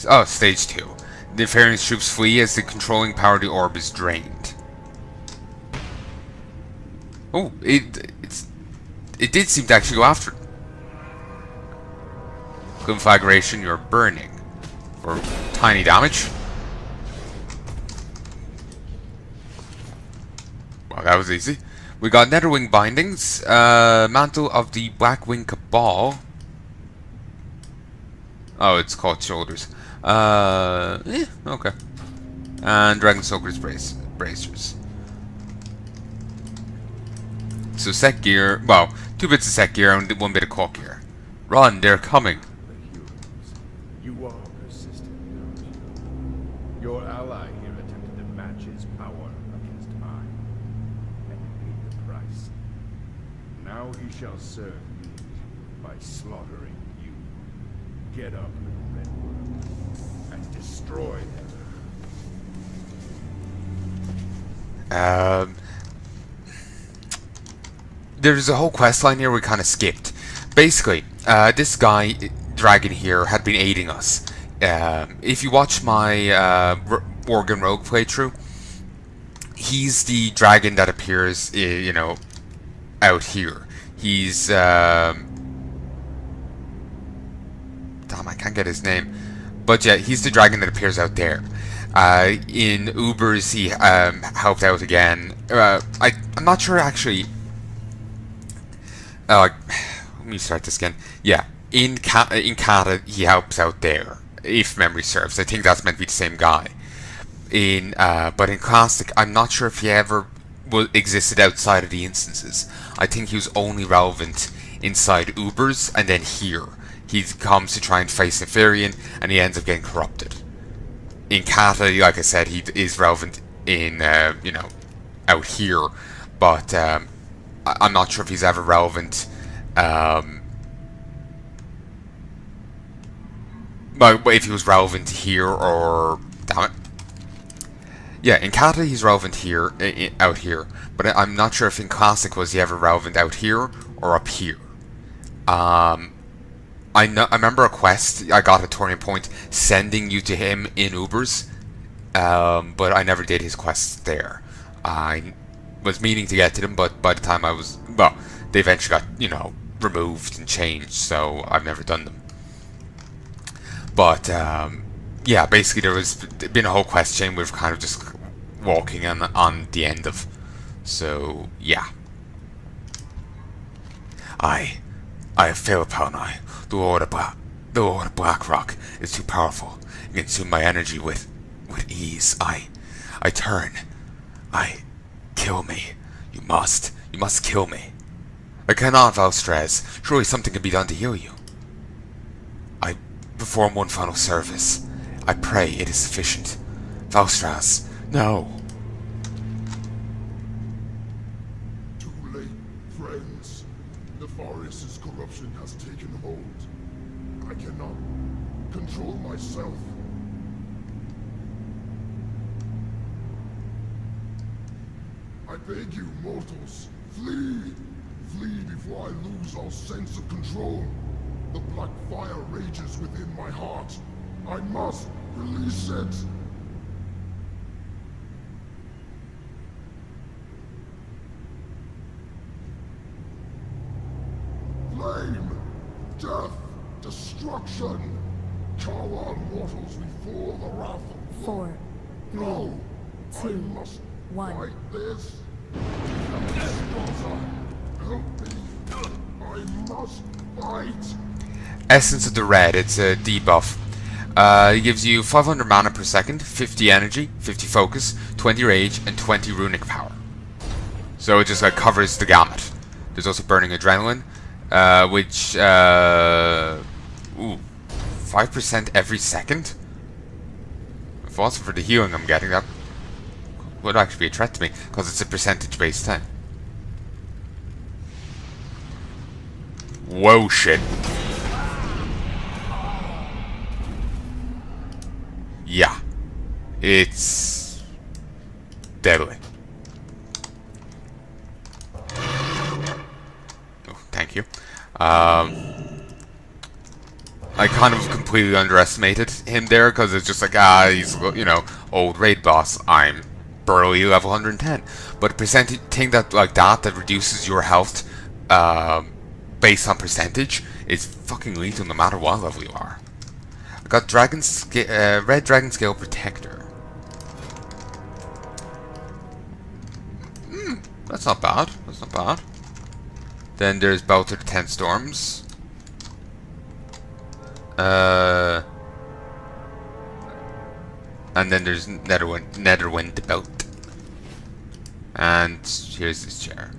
Oh, stage 2. The Nefarius troops flee as the controlling power of the orb is drained. Oh, it did seem to actually go after it. Conflagration, you're burning. For tiny damage. Well, that was easy. We got Netherwing Bindings, Mantle of the Blackwing Cabal. Oh, it's called Shoulders. Okay. And Dragon Soaker's Bracers. So set gear, well, 2 bits of set gear and 1 bit of core gear. Run, they're coming. You are persistent, aren't you? Your ally here attempted to match his power against mine, and paid the price. Now he shall serve me by slaughtering you. Get up, Red Worm, and destroy them. There's a whole quest line here we kind of skipped. Basically, this guy, Dragon here, had been aiding us. If you watch my Worgen Rogue playthrough, he's the dragon that appears, you know, out here. He's, damn, I can't get his name. But yeah, he's the dragon that appears out there. In Ubers, he helped out again. I'm not sure actually. Let me start this again. Yeah, in Kata, he helps out there, if memory serves. I think that's meant to be the same guy. But in Classic, I'm not sure if he ever existed outside of the instances. I think he was only relevant inside Ubers, and then here. He comes to try and face Nefarian, and he ends up getting corrupted. In Kata, like I said, he is relevant in, you know, out here, but I'm not sure if he's ever relevant. But if he was relevant here or damn it, yeah, in Kata he's relevant here, out here. But I'm not sure if in Classic was he ever relevant out here or up here. I remember a quest I got at Turning Point sending you to him in Ubers, but I never did his quests there. I was meaning to get to them, but by the time I was, well, they eventually got, you know, removed and changed, so I've never done them. But yeah, basically there was been a whole quest chain we've kind of just walking on the end of. So yeah, I have Phillip and I'm. The Lord of Blackrock is too powerful and consume my energy with ease. I turn. Kill me. You must kill me. I cannot, Valstrez. Surely something can be done to heal you. I perform one final service. I pray it is sufficient. Valstraz, no. Too late, friends. Nefarius' corruption has taken hold. I cannot control myself. I beg you, mortals, flee! Flee before I lose all sense of control. The black fire rages within my heart. I must release it! Flame! Death! Destruction! Cower mortals before the wrath of... 4, 3, No! 2, I must 1. fight this! Help me! I must fight! Essence of the Red, it's a debuff. It gives you 500 mana per second, 50 energy, 50 focus, 20 rage, and 20 runic power. So it just like covers the gamut. There's also Burning Adrenaline, which, 5% every second? If also for the healing I'm getting, that would actually be a threat to me, because it's a percentage-based thing. Whoa, shit. Yeah. It's deadly. Oh, thank you. I kind of completely underestimated him there because it's just like, ah, he's, you know, old raid boss. I'm burly level 110. But a percentage thing that like that reduces your health based on percentage is fucking lethal no matter what level you are. I got red dragon scale protector. That's not bad. That's not bad. Then there's Belter the 10 Storms. And then there's Netherwind Belt. And here's this chair.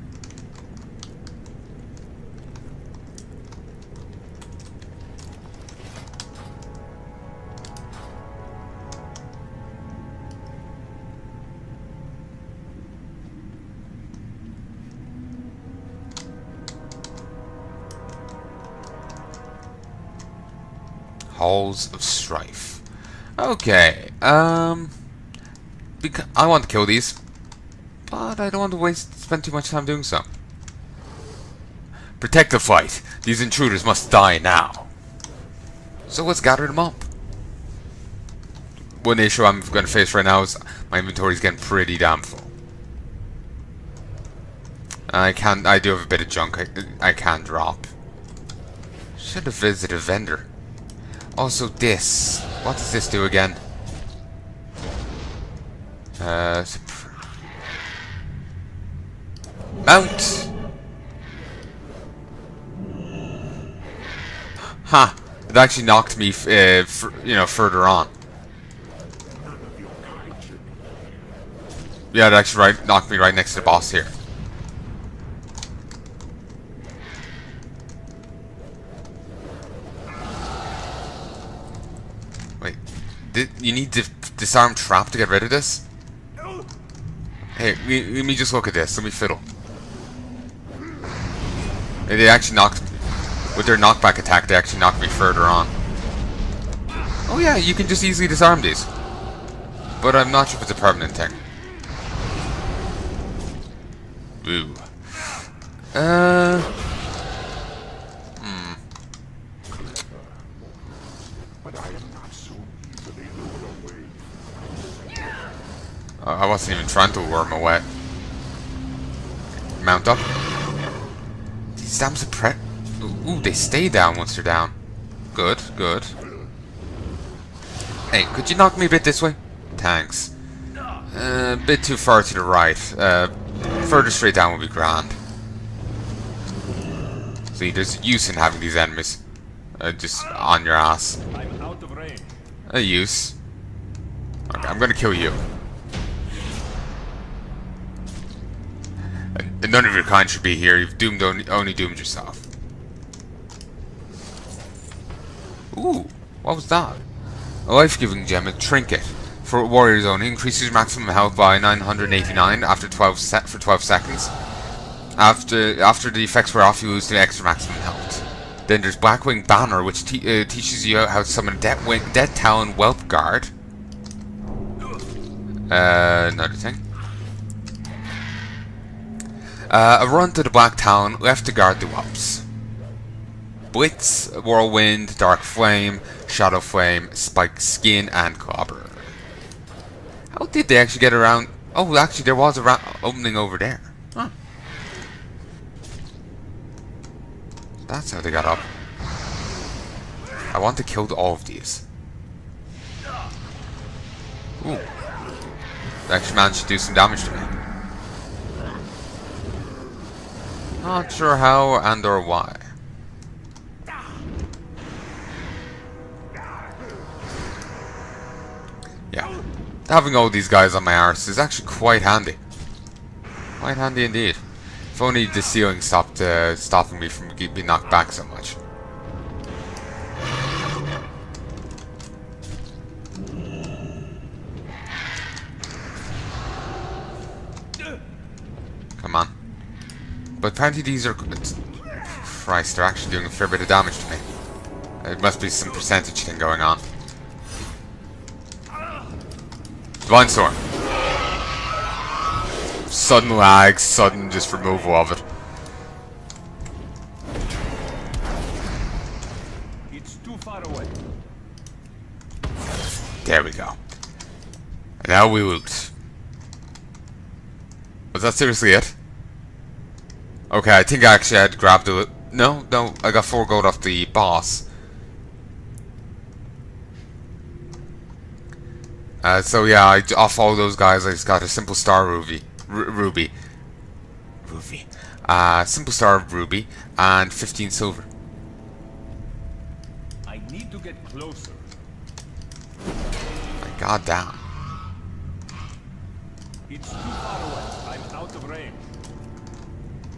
Halls of Strife. Okay, because I want to kill these, but I don't want to spend too much time doing so. Protect the fight. These intruders must die now. So let's gather them up. One issue I'm going to face right now is my inventory is getting pretty damn full. I do have a bit of junk I can drop. Should have visited a vendor. Also this. What does this do again? Mount! Huh. It actually knocked me, further on. Yeah, it actually knocked me right next to the boss here. Wait, you need to disarm trap to get rid of this? Hey, let me just look at this. Let me fiddle. They actually knocked me. With their knockback attack, they actually knocked me further on. Oh yeah, you can just easily disarm these. But I'm not sure if it's a permanent thing. Ooh. I wasn't even trying to lure him away. Mount up. These damn suppress. Ooh, they stay down once they're down. Good, good. Hey, could you knock me a bit this way? Thanks. A bit too far to the right. Further straight down would be grand. See, there's use in having these enemies just on your ass. I'm out of range. A use. Okay, I'm gonna kill you. And none of your kind should be here. You've only doomed yourself. Ooh, what was that? A life-giving gem, a trinket. For warriors only, increases maximum health by 989 after 12 seconds. After the effects wear off, you lose the extra maximum health. Then there's Blackwing Banner, which teaches you how to summon Death Talon Whelp Guard. Another thing. A run to the Black Talon, left to guard the whelps. Blitz, Whirlwind, Dark Flame, Shadow Flame, Spiked Skin, and Clobber. How did they actually get around? Oh, actually, there was a opening over there. Huh. That's how they got up. I want to kill all of these. Ooh. They actually managed to do some damage to me. Not sure how and or why. Yeah. Having all these guys on my arse is actually quite handy. Quite handy indeed. If only the ceiling stopped stopping me from being knocked back so much. Come on. But apparently these are... Christ, they're actually doing a fair bit of damage to me. There must be some percentage thing going on. Divine Storm. Sudden lag, sudden just removal of it. It's too far away. There we go. And now we loot. Was that seriously it? Okay, I think I actually had to grab the... No, I got 4 gold off the boss. So yeah, off all those guys, I just got a simple star ruby. Simple star ruby and 15 silver. I need to get closer. My god damn. It's too far away. I'm out of range.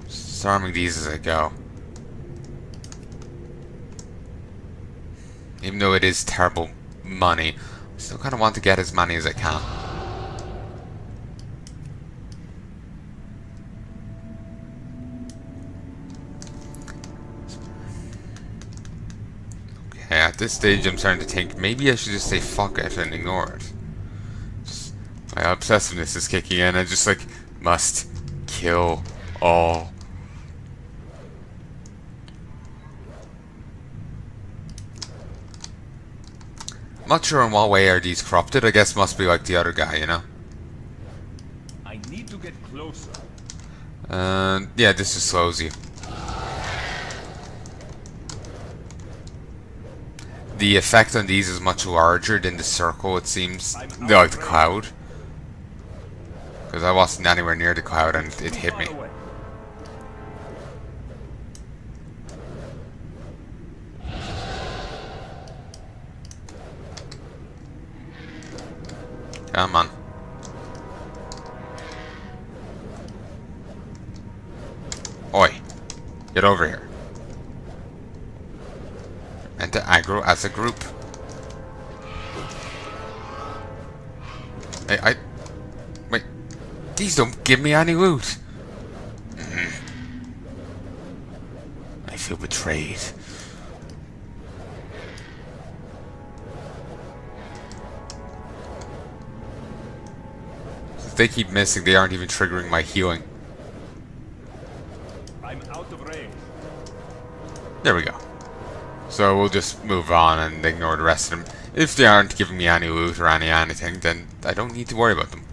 Farming these as I go. Even though it is terrible money, I still kind of want to get as many as I can. Okay, at this stage I'm starting to think maybe I should just say fuck it and ignore it. Just, my obsessiveness is kicking in. I just like must kill all. I'm not sure in what way are these corrupted. I guess must be like the other guy, you know? I need to get closer. Yeah, this just slows you. The effect on these is much larger than the circle, it seems. Like the cloud. Because I wasn't anywhere near the cloud and it hit me. Come on. Oi. Get over here. And to aggro as a group. Hey, wait. These don't give me any loot. I feel betrayed. They keep missing, they aren't even triggering my healing. I'm out of range. There we go. So we'll just move on and ignore the rest of them. If they aren't giving me any loot or anything, then I don't need to worry about them.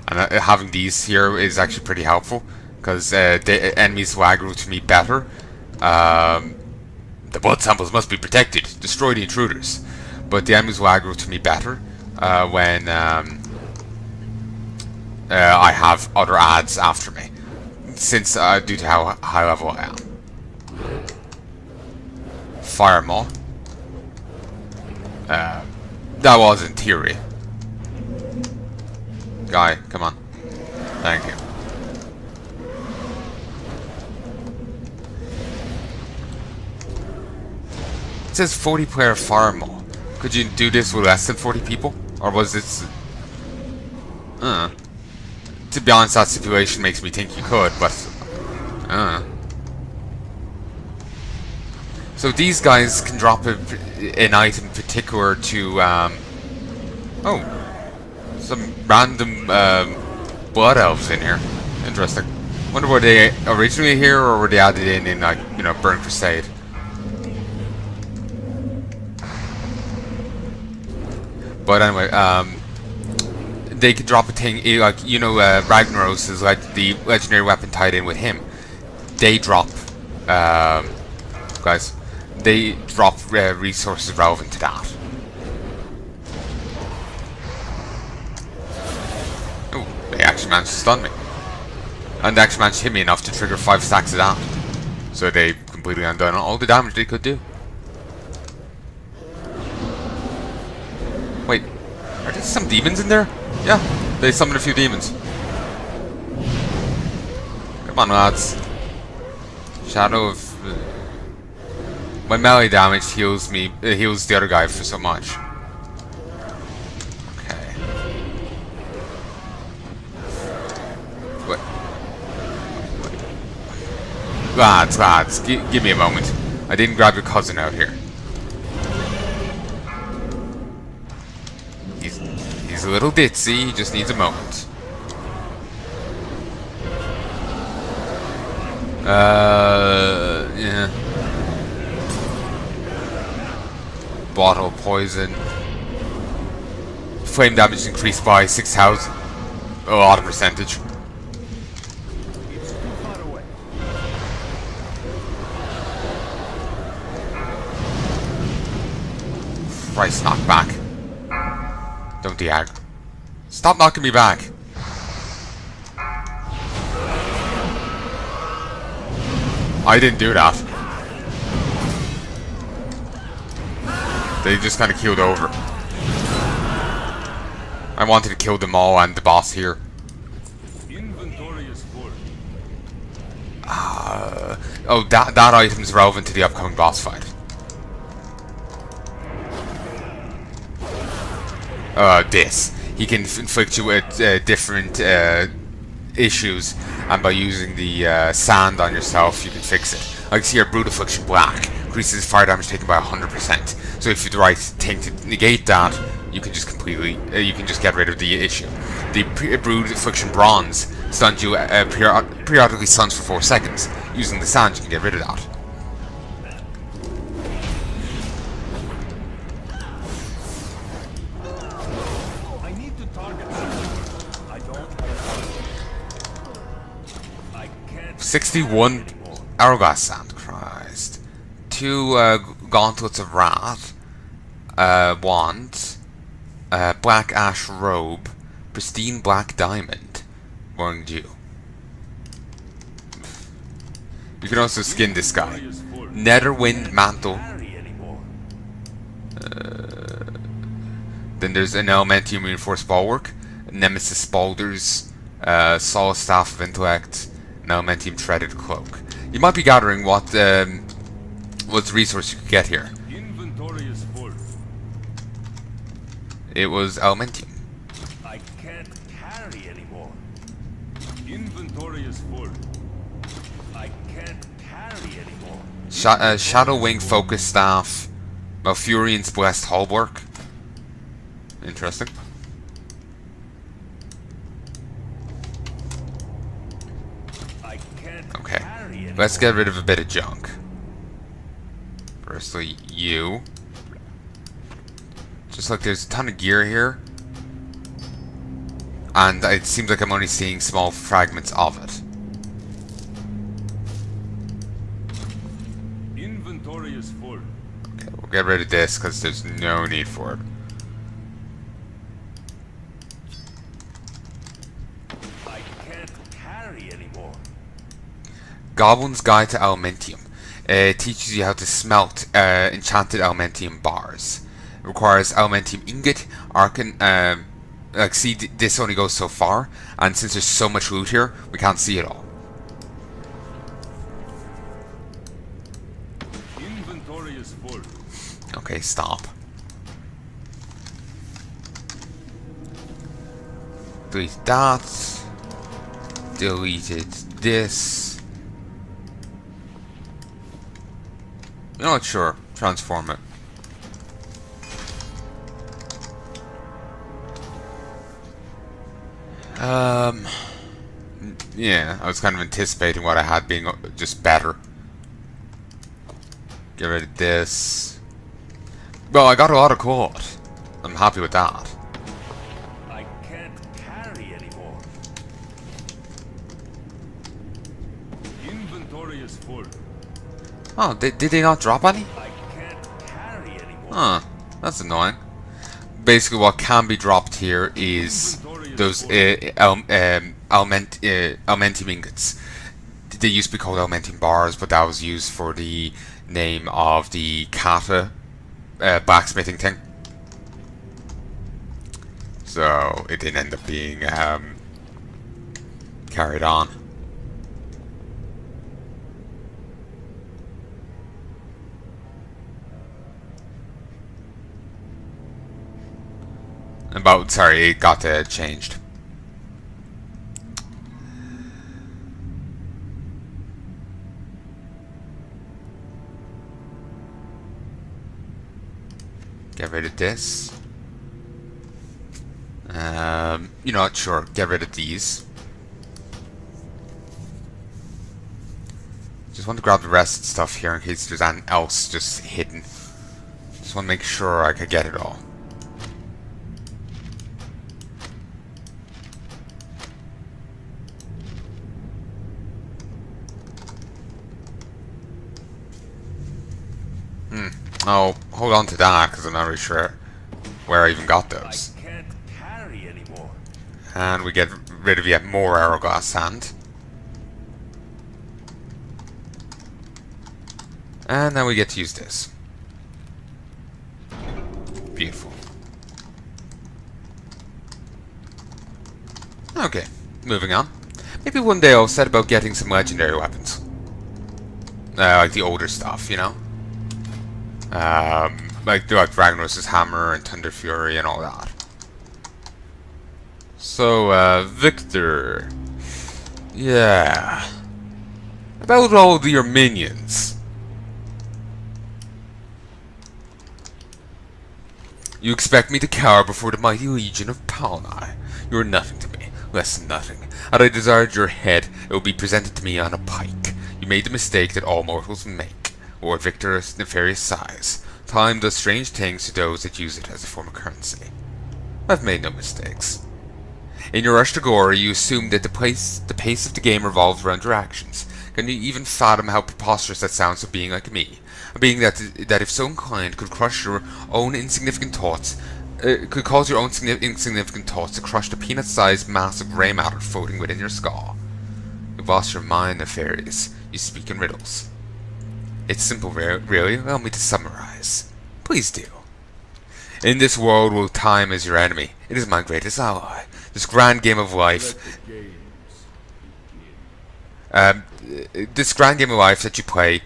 And having these here is actually pretty helpful, because the enemies will aggro to me better. The blood samples must be protected. Destroy the intruders. But the enemies will aggro to me better when I have other ads after me, since due to how high level I am. Fire maw. That was in theory. Guy, come on. Thank you. It says 40 player fire maw. Could you do this with less than 40 people? Or was this... To be honest, that stipulation makes me think you could, but... So these guys can drop an item particular to... Oh. Some random blood elves in here. Interesting. Wonder were they originally here, or were they added in like, you know, Burn Crusade? But anyway, they could drop a thing, like, you know, Ragnaros is like the legendary weapon tied in with him. They drop, guys, they drop resources relevant to that. Oh, they actually managed to stun me. And they actually managed to hit me enough to trigger 5 stacks of that. So they completely undone all the damage they could do. Wait, are there some demons in there? Yeah, they summoned a few demons. Come on, lads. Shadow of... my melee damage heals me, heals the other guy for so much. Okay. What? Lads, give me a moment. I didn't grab your cousin out here. He's a little ditzy, he just needs a moment. Yeah. bottle of poison. Flame damage increased by 6,000. A lot of percentage. It's too far away. Christ, knock back. Don't de-ag. Stop knocking me back. I didn't do that. They just kind of keeled over. I wanted to kill them all and the boss here. Inventory is full. Oh, that item is relevant to the upcoming boss fight. This. He can inflict you with different issues, and by using the sand on yourself, you can fix it. Like see here, Brood Affliction Black increases fire damage taken by 100%. So if you do the right thing to negate that, you can just completely, you can just get rid of the issue. The Brood Affliction Bronze stuns you periodically stuns for 4 seconds. Using the sand, you can get rid of that. I need to target something. I don't. I can't. 61 Hourglass Sand, Christ. 2 Gauntlets of Wrath, Wand, Black Ash Robe, Pristine Black Diamond, Morning Dew. You can also skin this guy. Netherwind Mantle. Then there's an Elementium Reinforced Bulwark, Nemesis Boulders, Solid Staff of Intellect, an Elementium Threaded Cloak. You might be gathering what resource you could get here. Inventory is full. It was Elementium. I can't carry anymore. Inventory is full. I can't carry anymore. Shadow Wing Focus Staff, Malfurion's Blessed Hulwark. Interesting. I can't Okay, carry anymore. let's get rid of a bit of junk. Firstly, you. Just like there's a ton of gear here. And it seems like I'm only seeing small fragments of it. Inventory is full. Okay, we'll get rid of this because there's no need for it. I can't carry anymore. Goblin's Guide to Elementium. It teaches you how to smelt enchanted Elementium bars. It requires Elementium Ingot, like see, this only goes so far, and since there's so much loot here, we can't see it all. Inventory is full. Okay, stop. Delete that. Deleted this. You know what, sure. Transform it. Yeah, I was kind of anticipating what I had being just better. Get rid of this. Well, I got a lot of gold. I'm happy with that. I can't carry anymore. Inventory is full. Oh, did they not drop any? I can't carry anymore. Huh, that's annoying. Basically, what can be dropped here is those Elementium ingots. They used to be called Elementium bars, but that was used for the name of the kata blacksmithing thing. So it didn't end up being carried on. Sorry, it got changed. Get rid of this. You know what, sure, get rid of these. Just want to grab the rest of the stuff here in case there's anything else just hidden. Just Just want to make sure I could get it all. Oh, hold on to that, because I'm not really sure where I even got those. I can't carry anymore. And we get rid of yet more hourglass sand. And now we get to use this. Beautiful. Okay, moving on. Maybe one day I'll set about getting some legendary weapons. Like the older stuff, you know? Like Ragnaros' hammer and Thunder Fury and all that. So, Victor. Yeah. About all your minions. You expect me to cower before the mighty legion of Palnai. You are nothing to me, less than nothing. Had I desired your head, it would be presented to me on a pike. You made the mistake that all mortals make. Lord Victor of Nefarius sighs. Time does strange things to those that use it as a form of currency. I've made no mistakes. In your rush to glory, you assume that the pace of the game revolves around your actions. Can you even fathom how preposterous that sounds to a being like me? A being that if so inclined, could crush your own insignificant thoughts, could cause your own insignificant thoughts to crush the peanut-sized mass of grey matter floating within your skull. You've lost your mind, Nefarius. You speak in riddles. It's simple, really. Allow me to summarize. Please do. In this world where time is your enemy, it is my greatest ally. This grand game of life... this grand game of life that you play,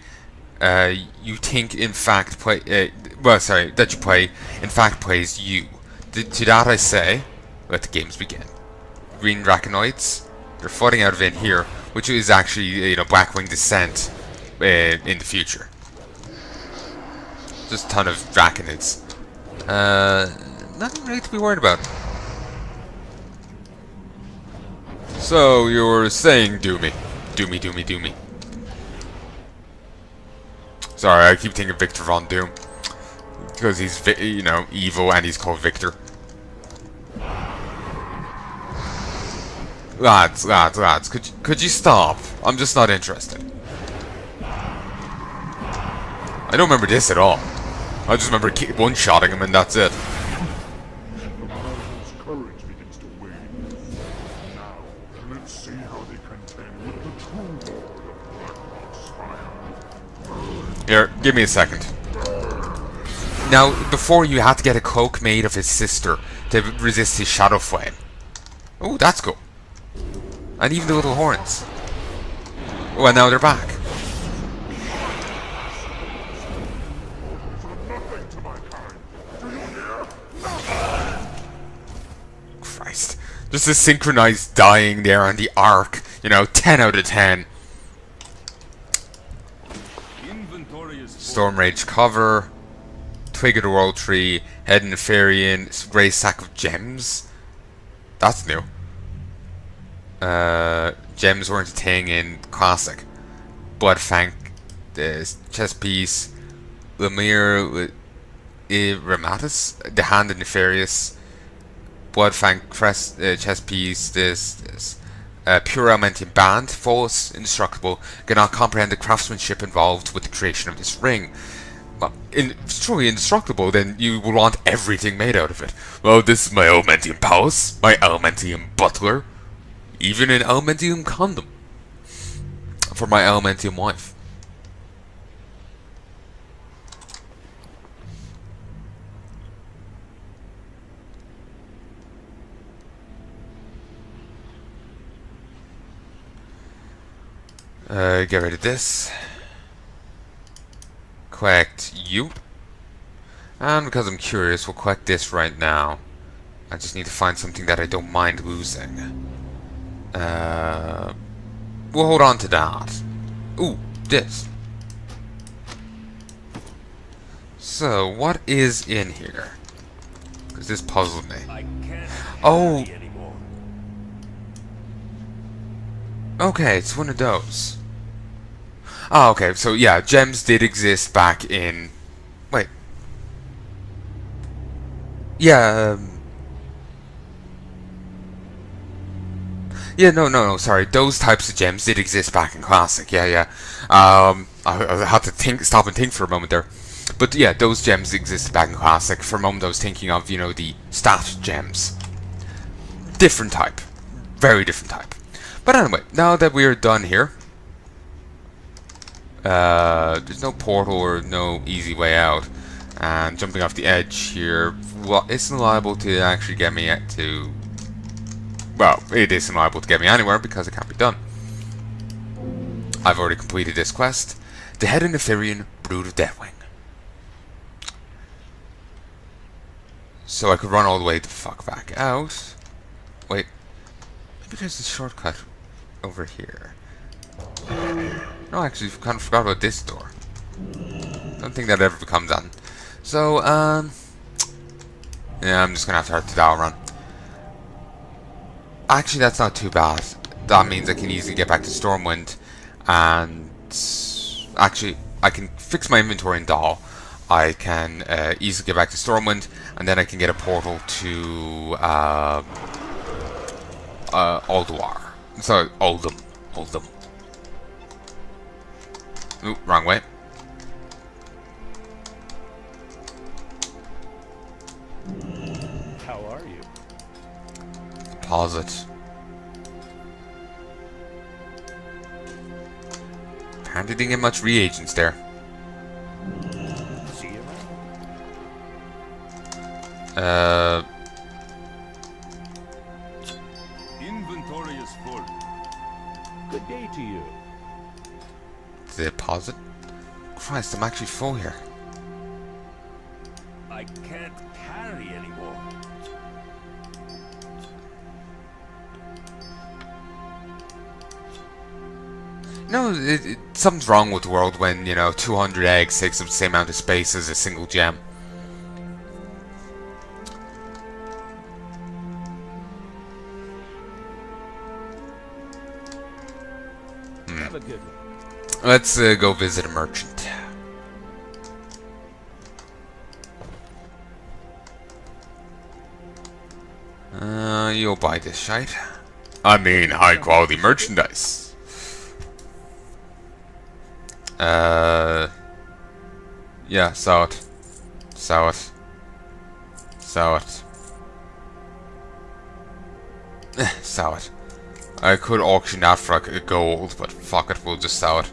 you think in fact that you play, in fact plays you. To that I say, let the games begin. Green Draconites, they're flooding out of in here, which is actually, Blackwing Descent in the future. Just a ton of Draconids. Nothing really to be worried about. So, you're saying Doomy. Doomy. Sorry, I keep thinking Victor Von Doom. Because he's, evil and he's called Victor. Lads, could you stop? I'm just not interested. I don't remember this at all. I just remember one-shotting him and that's it. The mortal's courage begins to wane. Now, let's see how they contend with the true lord of Blackrock's fire. Here, give me a second. Now, before you had to get a cloak made of his sister to resist his shadow flame. Oh, that's cool. And even the little horns. Oh, and now they're back. Christ. Just a synchronized dying there on the arc. 10 out of 10. Storm Rage cover. Twig of the World Tree. Head in Nefarian. Grey Sack of Gems. That's new. Gems weren't a thing in Classic. Bloodfang. The chest piece. Lemire. Rematus. The Hand of Nefarius. Bloodfang chest piece, this. Pure Elementium Band, false, indestructible, cannot comprehend the craftsmanship involved with the creation of this ring. Well, it's truly indestructible, then you will want everything made out of it. Well, this is my Elementium Palace, my Elementium Butler, even an Elementium Condom for my Elementium wife. Get rid of this. Collect you. And because I'm curious, we'll collect this right now. I just need to find something that I don't mind losing. We'll hold on to that. Ooh, this. So, what is in here? Because this puzzled me. Oh! Okay, it's one of those. Oh, okay, so yeah, gems did exist back in... Wait. Yeah, yeah, no, sorry. Those types of gems did exist back in Classic. Yeah, yeah. I had to stop and think for a moment there. But yeah, those gems existed back in Classic. For a moment, I was thinking of, the stat gems. Different type. Very different type. But anyway, now that we're done here, there's no portal or no easy way out. And jumping off the edge here, well, isn't liable to actually get me to... Well, it isn't liable to get me anywhere because it can't be done. I've already completed this quest. The Head of Nefarian, Brood of Deathwing. So I could run all the way the fuck back out. Wait. Maybe there's a shortcut over here. No, actually, I kind of forgot about this door. Don't think that ever becomes on. So, yeah, I'm just gonna have to hurt the dial run. Actually, that's not too bad. That means I can easily get back to Stormwind, and actually, I can fix my inventory in Dahl. I can easily get back to Stormwind, and then I can get a portal to Ulduar. Sorry, Uldum. Ooh, wrong way. How are you? Deposit. Apparently didn't get much reagents there. See you around. Inventory is full. Good day to you. Deposit? Christ, I'm actually full here. I can't carry anymore. No, something's wrong with the world when, 200 eggs takes up the same amount of space as a single gem. Have a good one. Let's go visit a merchant. You'll buy this shite. I mean, high quality merchandise. Yeah, sell it. Sell it. Sell it. Sell it. I could auction that for like gold, but fuck it, we'll just sell it.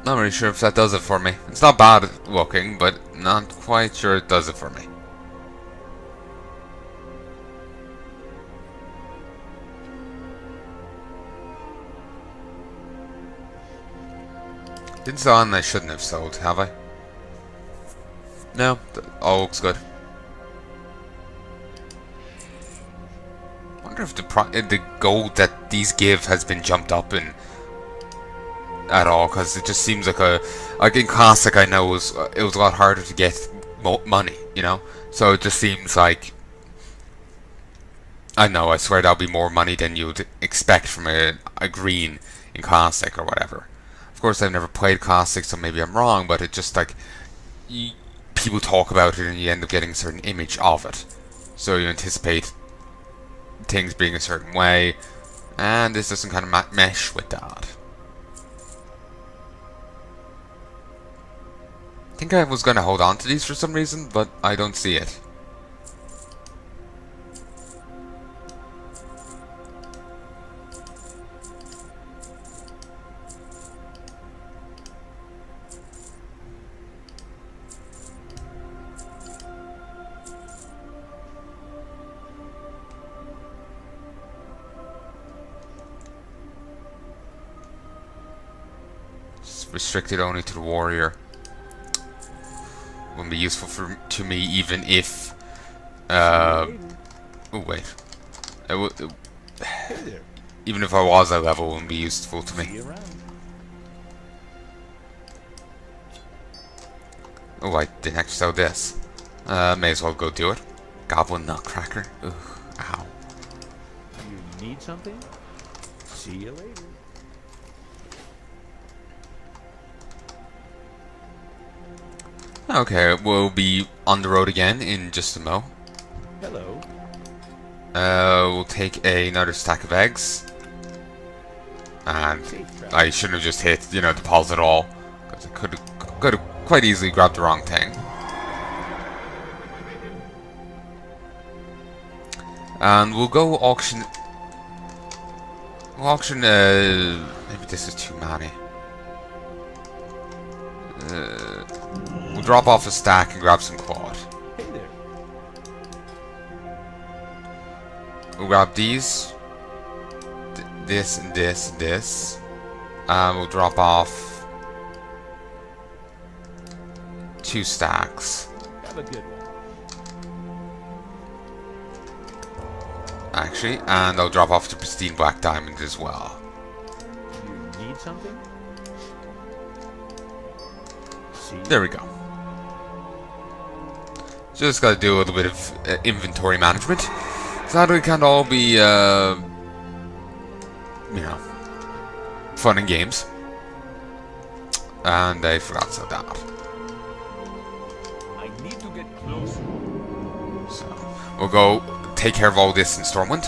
Not really sure if that does it for me. It's not bad looking, but not quite sure it does it for me. Didn't sell one I shouldn't have sold, have I? No, all looks good. Wonder if the gold that these give has been jumped up in at all, because it just seems like in Classic I know it was a lot harder to get money, so it just seems like, I know, I swear that'll be more money than you'd expect from a green in Classic or whatever. Of course, I've never played Classic, so maybe I'm wrong, but it just like people talk about it and you end up getting a certain image of it, so you anticipate things being a certain way, and this doesn't kind of mesh with that. I think I was going to hold on to these for some reason, but I don't see it. It's restricted only to the warrior. wouldn't be useful to me even if. Oh wait. Hey there. Even if I was that level, it wouldn't be useful to See me. you around. Oh, I didn't actually sell this. May as well go do it. Goblin Nutcracker. Ugh, ow. You need something? See you later. Okay, we'll be on the road again in just a mo. Hello. We'll take another stack of eggs. And I shouldn't have just hit, the pause at all. Because I could have quite easily grabbed the wrong thing. And we'll go auction. We'll auction, maybe this is too many. We'll drop off a stack and grab some quad. Hey there. We'll grab these. This and this and this. We'll drop off 2 stacks. Have a good one. Actually, and I'll drop off the pristine black diamond as well. You need something? See. There we go. Just gotta do a little bit of inventory management, so that we can all be, fun and games. And I forgot to sell that. I need to get closer. So we'll go take care of all this in Stormwind.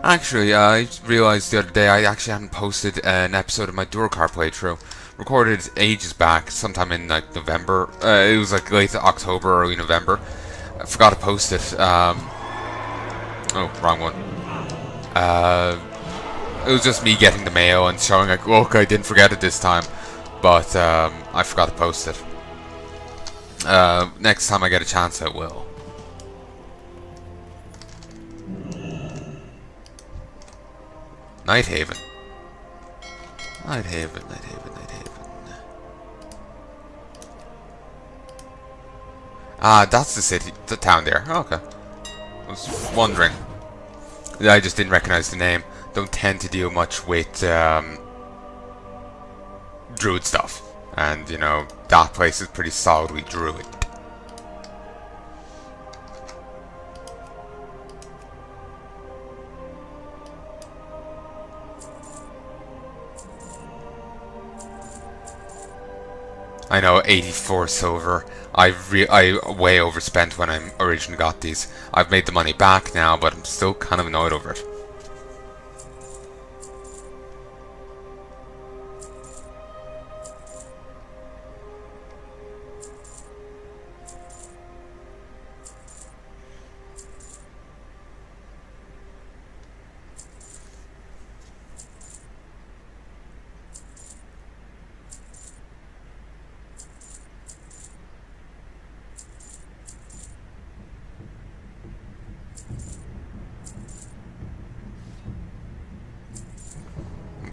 Actually, I realized the other day I actually hadn't posted an episode of my Durocar playthrough. Recorded ages back, sometime in like November. It was like late October, early November. I forgot to post it. Oh, wrong one. It was just me getting the mail and showing like, look, I didn't forget it this time. But I forgot to post it. Next time I get a chance, I will. Nighthaven. Nighthaven. Ah, that's the city, the town there. Oh, okay. I was wondering. I just didn't recognize the name. Don't tend to deal much with druid stuff. And, that place is pretty solidly druid. I know, 84 silver. I way overspent when I originally got these. I've made the money back now, but I'm still kind of annoyed over it.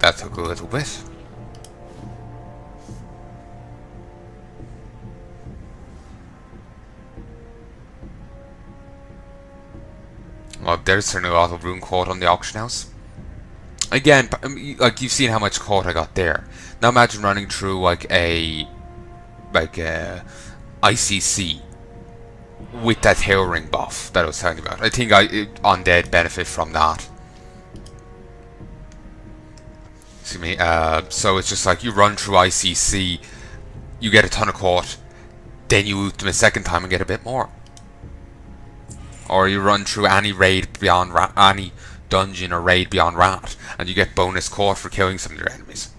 That took a little bit. Well, there's certainly a lot of rune quote on the auction house. Again, like you've seen how much quote I got there. Now imagine running through like a ICC with that tail ring buff that I was telling you about. I think Undead benefit from that. Excuse me. So it's just like you run through ICC, you get a ton of quote, then you loot them a second time and get a bit more. Or you run through any raid beyond any dungeon or raid beyond Rat, and you get bonus quote for killing some of your enemies.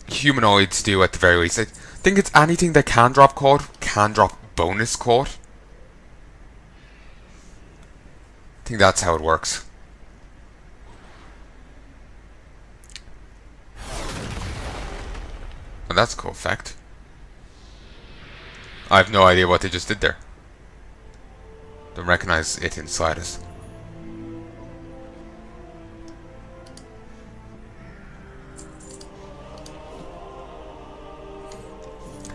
Humanoids do at the very least. I think it's anything that can drop quote can drop bonus quote. I think that's how it works. Well, that's a cool effect. I have no idea what they just did there. Don't recognize it in the slightest.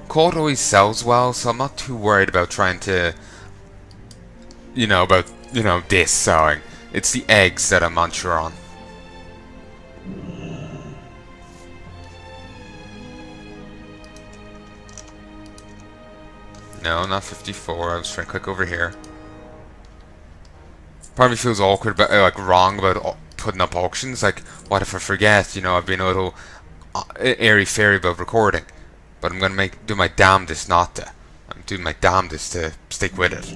Colt always sells well, so I'm not too worried about trying to, about this selling. It's the eggs that I'm unsure on. No, not 54. I was trying to click over here. Part of me feels awkward about, wrong about putting up auctions. Like, what if I forget? I've been a little airy-fairy about recording, but I'm gonna do my damnedest not to. I'm doing my damnedest to stick with it.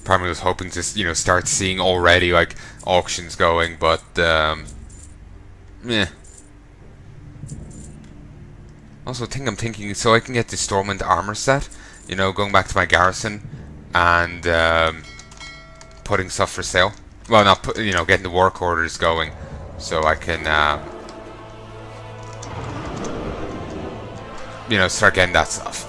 Probably was hoping to, start seeing already like auctions going, but yeah. Also, I'm thinking so I can get the Stormwind armor set. Going back to my garrison and putting stuff for sale. Well, not getting the work orders going, so I can start getting that stuff.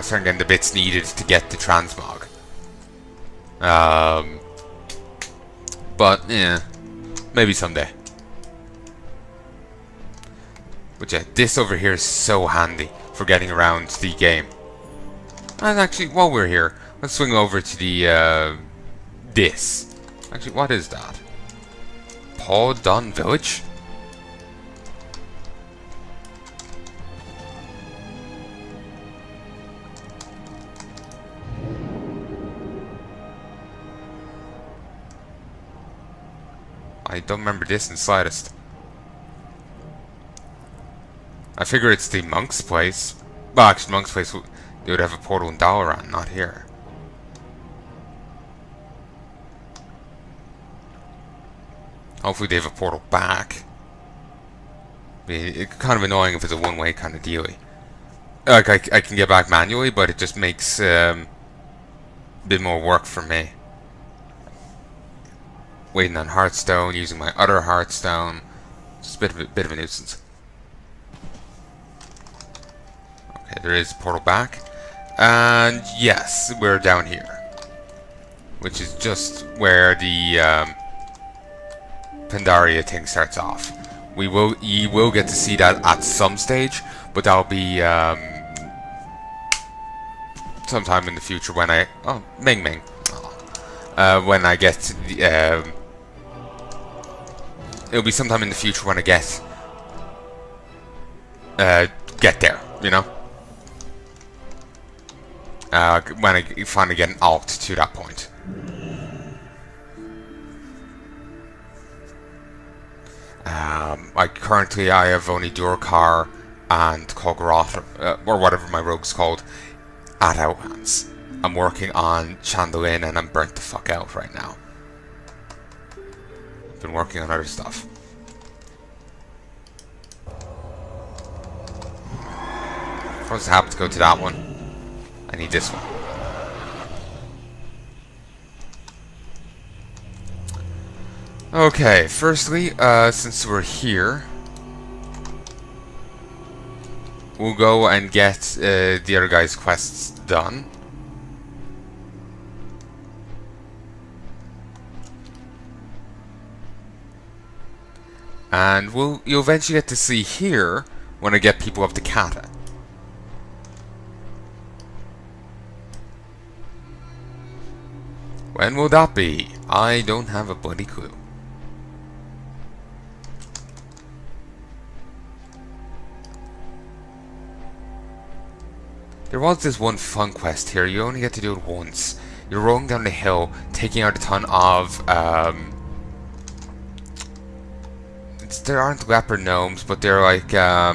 Start getting the bits needed to get the transmog. But yeah, maybe someday. But yeah, this over here is so handy for getting around the game. And actually, while we're here, let's swing over to the this. Actually, what is that? Paw Dun Village? I don't remember this in the slightest. I figure it's the monk's place. Well, actually, monk's place, they would have a portal in Dalaran, not here. Hopefully they have a portal back. It's kind of annoying if it's a one-way kind of dealy. Like, I can get back manually, but it just makes a bit more work for me. Waiting on Hearthstone, using my other Hearthstone. It's a bit of a nuisance. Okay, there is a portal back. And yes, we're down here. Which is just where the Pandaria thing starts off. You will get to see that at some stage, but that'll be sometime in the future when I... Oh, Ming Ming. Oh. When I get to the... it'll be sometime in the future when I get there, when I finally get an alt to that point. Like currently I have only Durkar and Kog'Maw, or whatever my rogue's called, at Outlands. I'm working on Chandolin and I'm burnt the fuck out right now. I've been working on other stuff. If I was happy to go to that one, I need this one. Okay, firstly, since we're here, we'll go and get the other guy's quests done. And you'll eventually get to see here when I get people up to Kata. When will that be? I don't have a bloody clue. There was this one fun quest here. You only get to do it once. You're rolling down the hill, taking out a ton of there aren't leopard gnomes, but they're like they're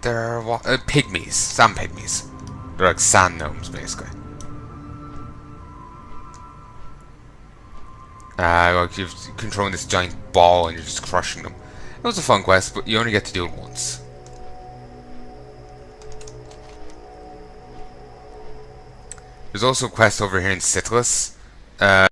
pygmies, sand pygmies. They're like sand gnomes, basically. Like you're controlling this giant ball and you're just crushing them. It was a fun quest, but you only get to do it once. There's also a quest over here in Citlus.